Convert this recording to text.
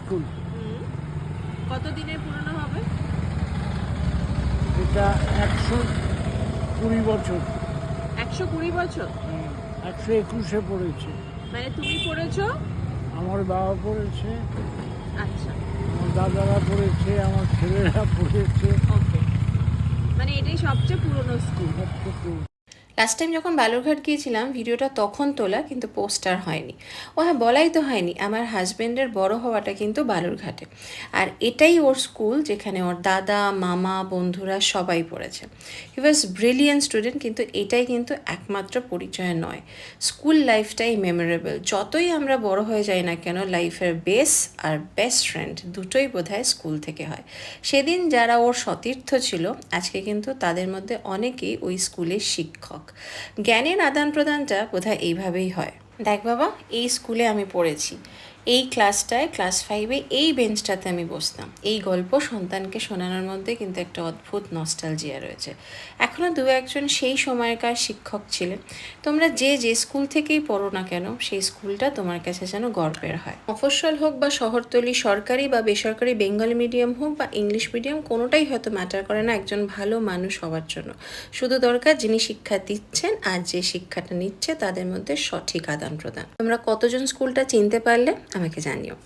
School. কত দিনের পুরনো হবে? এটা 120 বছর। 120 বছর? 121-এ পড়েছে। মানে তুমি পড়েছো? আমার বাবা পড়েছে, আচ্ছা, আমার দাদারা পড়েছে, আমার ছেলেরা পড়েছে। ওকে। মানে এটাই সবচেয়ে পুরনো স্কুল। সবচেয়ে লাস্ট টাইম যখন বালুরঘাট গিয়েছিলাম ভিডিওটা তখন তোলা, কিন্তু পোস্টার হয়নি। ও হ্যাঁ, বলাই তো হয়নি, আমার হাজব্যান্ডের বড় হওয়াটা কিন্তু বালুরঘাটে। আর এটাই ওর স্কুল, যেখানে ওর দাদা, মামা, বন্ধুরা সবাই পড়েছে। হি ওয়াজ ব্রিলিয়েন্ট স্টুডেন্ট, কিন্তু এটাই কিন্তু একমাত্র পরিচয় নয়। স্কুল লাইফটাই মেমোরেবল। যতই আমরা বড় হয়ে যাই না কেন, লাইফের বেস আর বেস্ট ফ্রেন্ড দুটোই বোধহয় স্কুল থেকে হয়। সেদিন যারা ওর সতীর্থ ছিল, আজকে কিন্তু তাদের মধ্যে অনেকেই ওই স্কুলের শিক্ষক। জ্ঞানের আদান প্রদানটা বোধহয় এইভাবেই হয়। দেখ বাবা, এই স্কুলে আমি পড়েছি, এই ক্লাসটায়, ক্লাস 5-এ এই বেঞ্চটাতে আমি বসতাম। এই গল্প সন্তানকে শোনানোর মধ্যে কিন্তু একটা অদ্ভুত নস্টালজিয়া রয়েছে। এখনও দু একজন সেই সময়কার শিক্ষক ছিলেন। তোমরা যে যে স্কুল থেকেই পড়ো না কেন, সেই স্কুলটা তোমার কাছে যেন গর্বের হয়। মফস্বল হোক বা শহরতলি, সরকারি বা বেসরকারি, বেঙ্গলি মিডিয়াম হোক বা ইংলিশ মিডিয়াম, কোনোটাই হয়তো ম্যাটার করে না একজন ভালো মানুষ হওয়ার জন্য। শুধু দরকার যিনি শিক্ষা দিচ্ছেন আর যে শিক্ষাটা নিচ্ছে তাদের মধ্যে সঠিক আদান প্রদান। তোমরা কতজন স্কুলটা চিনতে পারলে আমাকে জানিও।